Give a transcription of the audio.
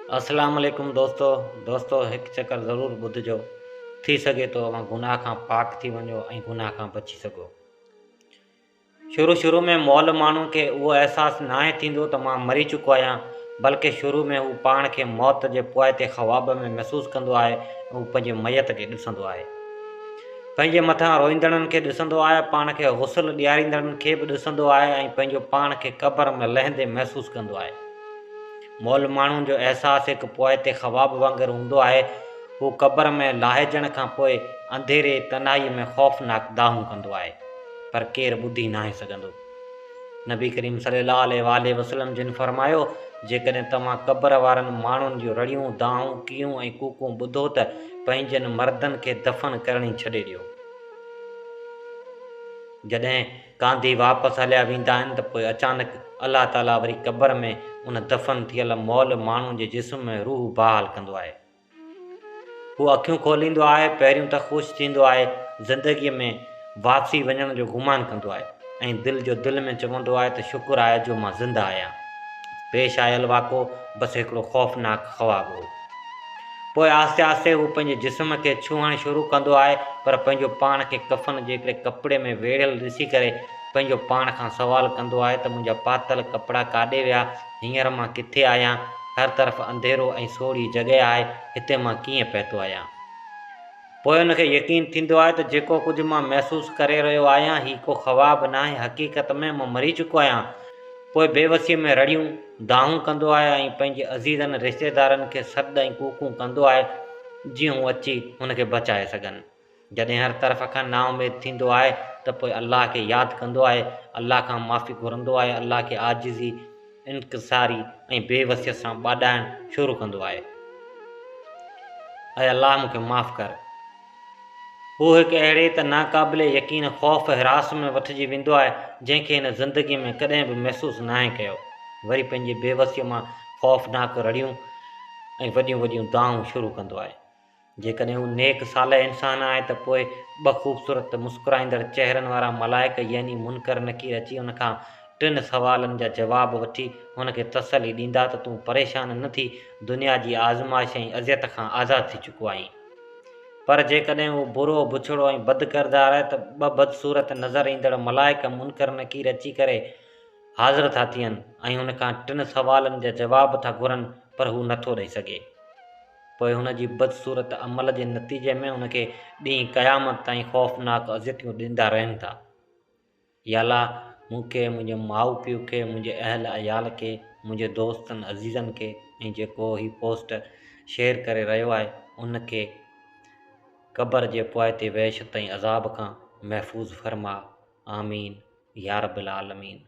अस्सलाम वालेकुम दोस्तों एक चक्कर ज़रूर ॿुधिजो। थी सके तो अवां गुनाह खां पाक थी वञो ऐं गुनाह खां बची सघो। शुरू में मौल माण्हू खे उहो अहसासु नाहे थींदो त मां मरी चुको आहियां, बल्कि शुरू में हू पाण खे मौत जे पोइ ते ख़्वाब में महसूसु कंदो आहे ऐं हू पंहिंजे मयत खे ॾिसंदो आहे, पंहिंजे मथां रोईंदड़नि खे ॾिसंदो आहे, पाण खे गुस्ल ॾियारींदड़नि खे बि ॾिसंदो आहे ऐं पंहिंजो पाण खे क़ब्र में लहंदे महसूसु कंदो आहे। मौल माण्हुनि जो अहसासु हिकु पोइ ते ख़्वाब वांगुरु हूंदो आहे। हू क़ब्र में लाहिजण खां पोइ अंधेरे तन्हाई में ख़ौफ़नाक दाहूं कंदो आहे, पर केरु ॿुधी नाहे सघंदो। नबी करीम सल्लल्लाहु अलैहि वसल्लम जिन फरमायो, जेकॾहिं तव्हां क़ब्र वारनि माण्हुनि जूं रड़ियूं, दाहूं, कीयूं ऐं कूकूं ॿुधो त पंहिंजनि मर्दनि खे दफ़न करणी छॾे ॾियो। जॾहिं कांधी वापसि हलिया वेंदा आहिनि त पोइ अचानक अल्लाह ताला वरी क़ब्र में उन दफ़न थियल मौल माण्हू जे जिस्म में रूह बहाल कंदो आहे। हू अखियूं खोलींदो आहे, पहिरियों त ख़ुशि थींदो आहे, ज़िंदगीअ में वापसी वञण जो गुमान कंदो आहे ऐं दिलि में चवंदो आहे त शुक्र आहे जो मां ज़िंदा आहियां। पेश आयल वाक़ो बसि हिकिड़ो ख़ौफ़नाक ख़्वाब हो। पोइ आहिस्ते आहिस्ते हू पंहिंजे जिस्म खे छुहणु शुरू कंदो आहे, पर पंहिंजो पाण खे कफ़न जे हिकिड़े कपिड़े में वेढ़ियल ॾिसी करे पंहिंजो पाण खां सवाल कंदो आहे त मुंहिंजा पातल कपिड़ा काॾे विया, हींअर मां किथे आहियां, हर तरफ़ अंधेरो ऐं सोढ़ी जॻहि आहे, हिते मां कीअं पहुतो आहियां। पोइ हुनखे यकीन थींदो आहे त जेको कुझु मां महसूसु करे रहियो आहियां ही को ख़्वाब नाहे, हक़ीक़त में मां मरी चुको आहियां। पोइ बेवसीअ में रड़ियूं दाहूं कंदो आहे ऐं पंहिंजे अज़ीज़नि रिश्तेदारनि खे सॾ ऐं कूकूं कंदो आहे, जीअं हू अची हुनखे बचाए सघनि। जॾहिं हर तरफ़ खां नाउमीद थींदो आहे त पोइ अल्लाह खे यादि कंदो आहे, अल्लाह खां माफ़ी घुरंदो आहे, अल्लाह खे आजिज़ी, इनकिसारी ऐं बेवसीअ सां ॿाॾाइणु शुरू कंदो आहे। ऐं अल्लाह मूंखे माफ़ कर। हू हिकु अहिड़े त नाक़ाबिले यकीन ख़ौफ़ हिरास में वठिजी वेंदो आहे, जंहिंखे हिन ज़िंदगीअ में कॾहिं बि महसूसु नाहे कयो। वरी पंहिंजी बेवसीअ मां ख़ौफ़नाक रड़ियूं ऐं वॾियूं दाहूं शुरू कंदो आहे। जेकॾहिं हू नेक सालह इंसान आहे त पोइ ॿ ख़ूबसूरत मुस्कुराईंदड़ चहिरनि वारा मलाइक यानी मुनकर नकीर अची हुन खां 3 सवालनि जा जवाब वठी हुनखे तसली ॾींदा त तूं परेशान न थी, दुनिया जी आज़माइश ऐं अज़ियत खां आज़ादु थी चुको आहीं। पर जेकॾहिं हू बुरो, बुछड़ो ऐं बदकिरदार आहे त 2 बदसूरत नज़र ईंदड़ मलाइक मुनकर नकीर अची करे हाज़िर था थियनि ऐं हुन खां 3 सवालनि जा जवाब था घुरनि, पर हू नथो ॾेई सघे। पोइ हुन जी बदसूरत अमल जे नतीजे में हुनखे ॾींहुं क़यामत ताईं ख़ौफ़नाक अज़ियतूं ॾींदा रहनि था। या अल्लाह मूंखे, मुंहिंजे माउ पीउ खे, मुंहिंजे अहल अयाल खे, मुंहिंजे दोस्तनि अज़ीज़नि खे ऐं जेको ही पोस्ट शेयर करे रहियो आहे उनखे क़ब्र जे पोइ ते वहशत ऐं अज़ाब खां महफ़ूज़ फरमा। आमीन या रब्बिल आलमीन।